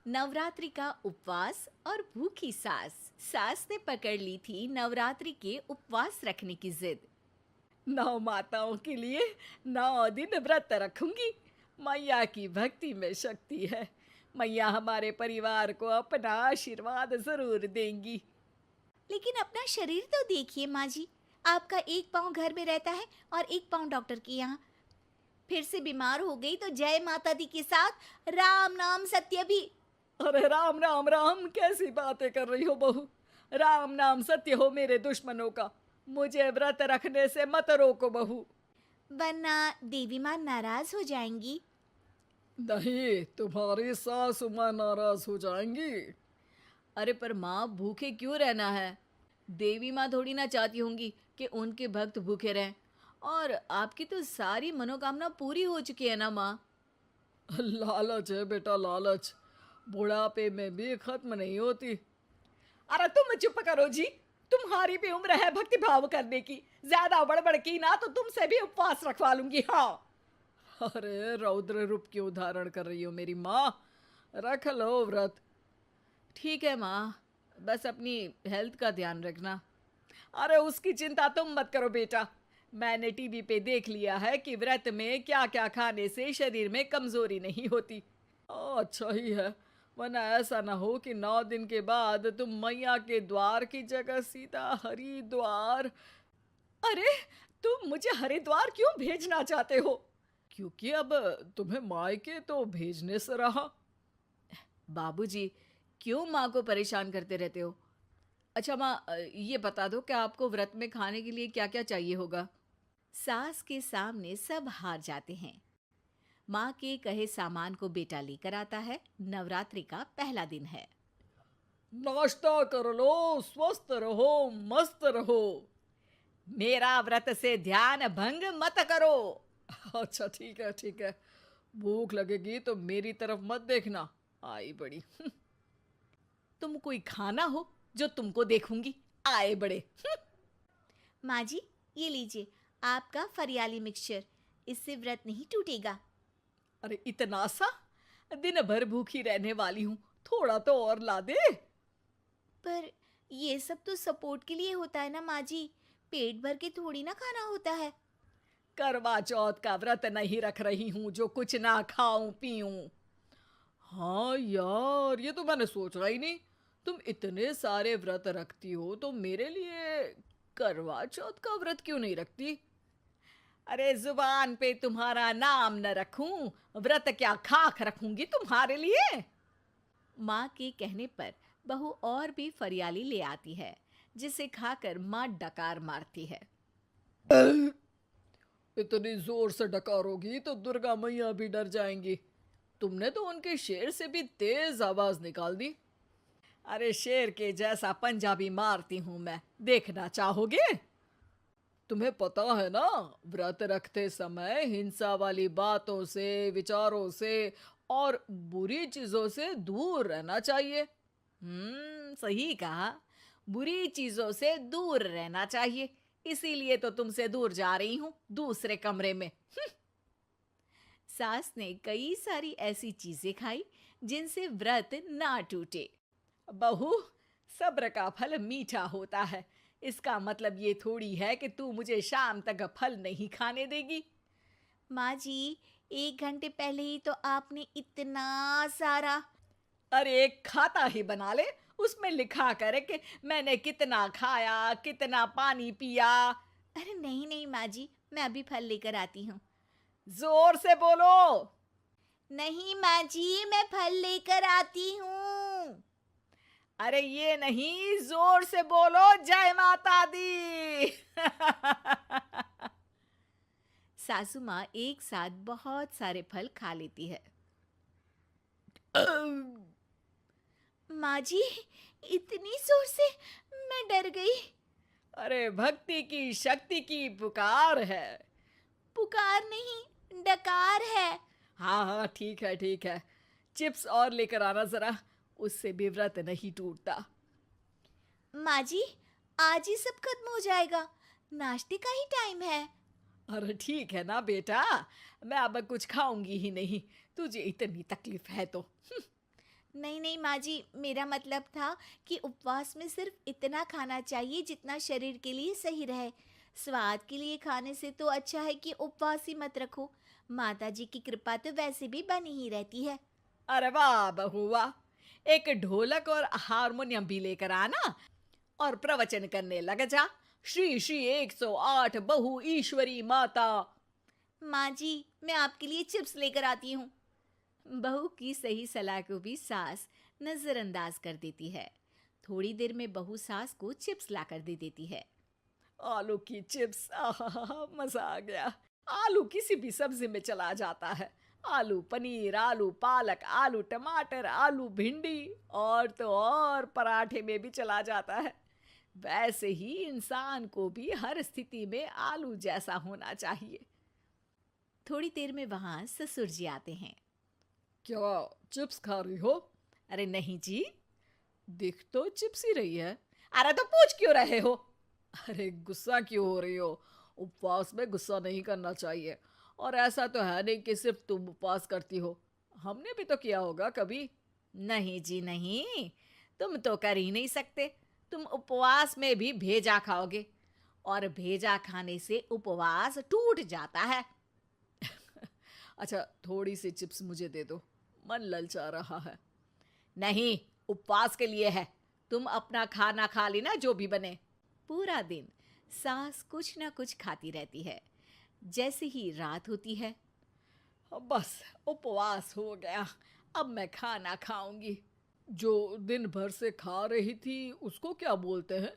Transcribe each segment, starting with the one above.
नवरात्रि का उपवास और भूखी सास। सास ने पकड़ ली थी नवरात्रि के उपवास रखने की जिद। 9 माताओं के लिए 9 दिन व्रत रखूंगी। मैया की भक्ति में शक्ति है। मैया हमारे परिवार को अपना आशीर्वाद जरूर देंगी। लेकिन अपना शरीर तो देखिए माँ जी, आपका एक पाँव घर में रहता है और एक पाँव डॉक्टर के यहाँ। फिर से बीमार हो गई तो जय माता दी के साथ राम नाम सत्य भी। अरे राम राम राम, कैसी बातें कर रही हो बहू। राम नाम सत्य हो मेरे दुश्मनों का। मुझे व्रत रखने से मत रोको बहू। वरना देवी माँ नाराज हो जाएंगी। नहीं, तुम्हारी सासू माँ नाराज हो जाएंगी। अरे पर माँ, भूखे क्यों रहना है? देवी माँ थोड़ी ना चाहती होंगी कि उनके भक्त भूखे रहें। और आपकी तो सारी मनोकामना पूरी हो चुकी है ना माँ। लालच है बेटा, लालच बुढ़ापे में भी खत्म नहीं होती। अरे तुम चुप करो जी। तुम्हारी भी उम्र है भक्ति भाव करने की। ज्यादा बड़बड़ की ना तो तुमसे भी उपवास रखवा लूंगी। हाँ। अरे रौद्र रूप क्यों धारण कर रही हो मेरी माँ। रख लो व्रत। ठीक है माँ, बस अपनी हेल्थ का ध्यान रखना। अरे उसकी चिंता तुम मत करो बेटा। मैंने टीवी पे देख लिया है कि व्रत में क्या क्या खाने से शरीर में कमजोरी नहीं होती। अच्छा ही है, वरना ऐसा ना हो कि 9 दिन के बाद तुम मैया के द्वार की जगह सीधा हरिद्वार। अरे तुम मुझे हरिद्वार क्यों भेजना चाहते हो? क्योंकि अब तुम्हें मायके तो भेजने से रहा। बाबूजी, क्यों माँ को परेशान करते रहते हो? अच्छा माँ, ये बता दो कि आपको व्रत में खाने के लिए क्या क्या चाहिए होगा। सास के सामने सब हार जाते हैं। माँ के कहे सामान को बेटा लेकर आता है। नवरात्रि का पहला दिन है। नाश्ता कर लो, स्वस्थ रहो, मस्त रहो। मेरा व्रत से ध्यान भंग मत करो। अच्छा ठीक है ठीक है। भूख लगेगी तो मेरी तरफ मत देखना। आई बड़ी। तुम कोई खाना हो जो तुमको देखूंगी, आए बड़े। माँ जी, ये लीजिए आपका फरियाली मिक्सचर। इससे व्रत नहीं टूटेगा। अरे इतना सा? दिन भर भूखी रहने वाली हूँ, थोड़ा तो और ला दे। पर ये सब तो सपोर्ट के लिए होता है ना माँ जी, पेट भर के थोड़ी ना खाना होता है। करवा चौथ का व्रत नहीं रख रही हूँ जो कुछ ना खाऊं पीऊं। हाँ यार, ये तो मैंने सोचा ही नहीं। तुम इतने सारे व्रत रखती हो तो मेरे लिए करवा चौथ का व्रत क्यों नहीं रखती? अरे जुबान पे तुम्हारा नाम न रखूं, व्रत क्या खाक रखूंगी तुम्हारे लिए। माँ के कहने पर बहू और भी फरियाली ले आती है, जिसे खाकर माँ डकार मारती है। इतनी जोर से डकारोगी तो दुर्गा मैया भी डर जाएंगी। तुमने तो उनके शेर से भी तेज आवाज निकाल दी। अरे शेर के जैसा पंजाबी मारती हूं मैं, देखना चाहोगे? तुम्हें पता है ना, व्रत रखते समय हिंसा वाली बातों से, विचारों से और बुरी चीजों से दूर रहना चाहिए। सही कहा। बुरी चीजों से दूर रहना चाहिए। इसीलिए तो तुमसे दूर जा रही हूँ, दूसरे कमरे में। सास ने कई सारी ऐसी चीजें खाई जिनसे व्रत ना टूटे। बहू, सब्र का फल मीठा होता है। इसका मतलब ये थोड़ी है कि तू मुझे शाम तक फल नहीं खाने देगी। माँ जी, 1 घंटे पहले ही तो आपने इतना सारा। अरे एक खाता ही बना ले, उसमें लिखा करे कि मैंने कितना खाया, कितना पानी पिया। अरे नहीं नहीं माँ जी, मैं अभी फल लेकर आती हूँ। जोर से बोलो। नहीं माँ जी, मैं फल लेकर आती हूँ। अरे ये नहीं, जोर से बोलो, जय माता दी। सासू माँ एक साथ बहुत सारे फल खा लेती है। माँ जी, इतनी जोर से मैं डर गई। अरे भक्ति की शक्ति की पुकार है। पुकार नहीं, डकार है। हाँ हाँ ठीक है ठीक है। चिप्स और लेकर आना जरा, उससे भी व्रत नहीं टूटता। माँ जी, आज ही सब खत्म हो जाएगा, नाश्ते का ही टाइम है। अरे ठीक है ना बेटा, मैं अब कुछ खाऊंगी ही नहीं, तुझे इतनी तकलीफ है तो। नहीं नहीं माँ जी, मेरा मतलब था कि उपवास में सिर्फ इतना खाना चाहिए जितना शरीर के लिए सही रहे। स्वाद के लिए खाने से तो अच्छा है कि उपवास ही मत रखो। माता जी की कृपा तो वैसे भी बनी ही रहती है। अरे वाह बहू वाह! एक ढोलक और हारमोनियम भी लेकर आना और प्रवचन करने लग जा। श्री श्री 108 बहु ईश्वरी माता। माँ जी, मैं आपके लिए चिप्स लेकर आती हूँ। बहू की सही सलाह को भी सास नजरअंदाज कर देती है। थोड़ी देर में बहू सास को चिप्स लाकर दे देती है। आलू की चिप्स, आहा मजा आ गया। आलू किसी भी सब्जी में चला जाता है। आलू पनीर, आलू पालक, आलू टमाटर, आलू भिंडी और तो और पराठे में भी चला जाता है। वैसे ही इंसान को भी हर स्थिति में आलू जैसा होना चाहिए। थोड़ी देर में वहां ससुर जी आते हैं। क्या चिप्स खा रही हो? अरे नहीं जी, दिख तो चिप्स ही रही है। अरे तो पूछ क्यों रहे हो? अरे गुस्सा क्यों हो रही हो? उपवास में गुस्सा नहीं करना चाहिए। और ऐसा तो है नहीं कि सिर्फ तुम उपवास करती हो, हमने भी तो किया होगा कभी। नहीं जी नहीं, तुम तो कर ही नहीं सकते। तुम उपवास में भी भेजा खाओगे और भेजा खाने से उपवास टूट जाता है। अच्छा थोड़ी सी चिप्स मुझे दे दो, मन ललचा रहा है। नहीं, उपवास के लिए है। तुम अपना खाना खा लेना जो भी बने। पूरा दिन सास कुछ ना कुछ खाती रहती है। जैसे ही रात होती है, अब बस उपवास हो गया, अब मैं खाना खाऊंगी। जो दिन भर से खा रही थी उसको क्या बोलते हैं?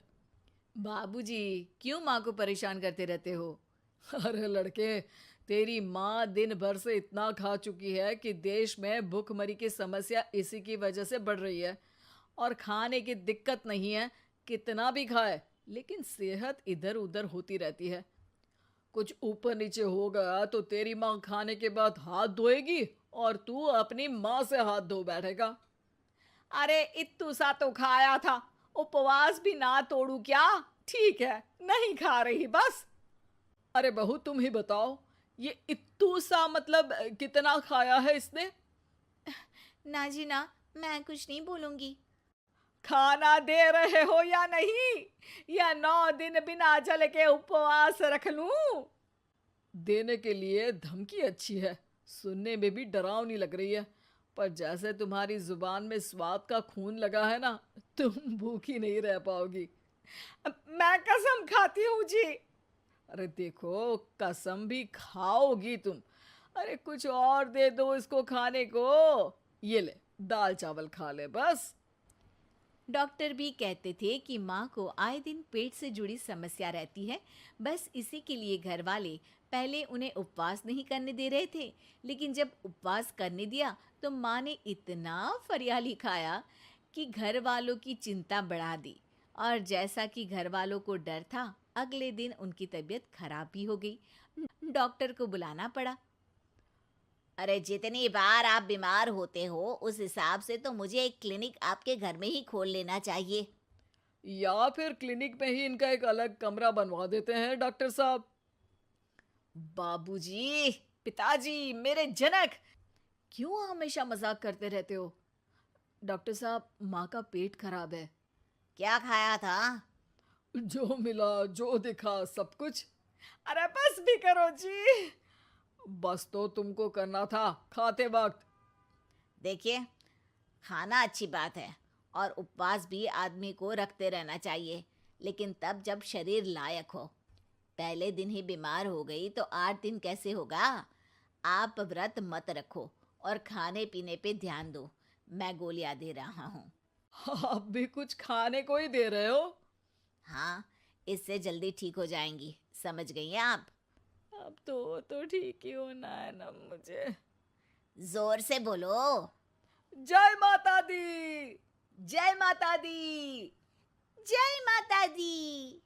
बाबूजी क्यों माँ को परेशान करते रहते हो? अरे लड़के, तेरी माँ दिन भर से इतना खा चुकी है कि देश में भूखमरी की समस्या इसी की वजह से बढ़ रही है। और खाने की दिक्कत नहीं है, कितना भी खाए लेकिन सेहत इधर उधर होती रहती है। कुछ ऊपर नीचे हो गया तो तेरी माँ खाने के बाद हाथ धोएगी और तू अपनी माँ से हाथ धो बैठेगा। अरे इत्तू सा तो खाया था, उपवास भी ना तोड़ू क्या? ठीक है, नहीं खा रही बस। अरे बहू तुम ही बताओ, ये इत्तू सा मतलब कितना खाया है इसने? ना जी ना, मैं कुछ नहीं बोलूंगी। खाना दे रहे हो या नहीं, या 9 दिन बिना जल के उपवास रख लूं? देने के लिए धमकी अच्छी है, सुनने में भी डरावनी लग रही है। पर जैसे तुम्हारी जुबान में स्वाद का खून लगा है ना, तुम भूखी नहीं रह पाओगी। मैं कसम खाती हूँ जी। अरे देखो, कसम भी खाओगी तुम। अरे कुछ और दे दो इसको खाने को। ये ले, दाल चावल खा ले बस। डॉक्टर भी कहते थे कि माँ को आए दिन पेट से जुड़ी समस्या रहती है। बस इसी के लिए घर वाले पहले उन्हें उपवास नहीं करने दे रहे थे, लेकिन जब उपवास करने दिया तो माँ ने इतना फरियाली खाया कि घर वालों की चिंता बढ़ा दी। और जैसा कि घर वालों को डर था, अगले दिन उनकी तबीयत खराब भी हो गई। डॉक्टर को बुलाना पड़ा। अरे जितनी बार आप बीमार होते हो उस हिसाब से तो मुझे एक क्लिनिक आपके घर में ही खोल लेना चाहिए। या फिर क्लिनिक में ही इनका एक अलग कमरा बनवा देते हैं डॉक्टर साहब। बाबूजी, पिताजी, मेरे जनक, क्यों हमेशा मजाक करते रहते हो? डॉक्टर साहब, माँ का पेट खराब है। क्या खाया था? जो मिला जो दिखा सब कुछ। अरे बस भी करो जी। बस तो तुमको करना था खाते वक्त। देखिए, खाना अच्छी बात है और उपवास भी आदमी को रखते रहना चाहिए, लेकिन तब जब शरीर लायक हो। पहले दिन ही बीमार हो गई तो 8 दिन कैसे होगा? आप व्रत मत रखो और खाने पीने पे ध्यान दो। मैं गोलियां दे रहा हूँ। आप भी कुछ खाने को ही दे रहे हो? हाँ, इससे जल्दी ठीक हो जाएंगी, समझ गई हैं आप? अब तो ठीक ही होना है ना मुझे। जोर से बोलो। जय माता दी। जय माता दी। जय माता दी।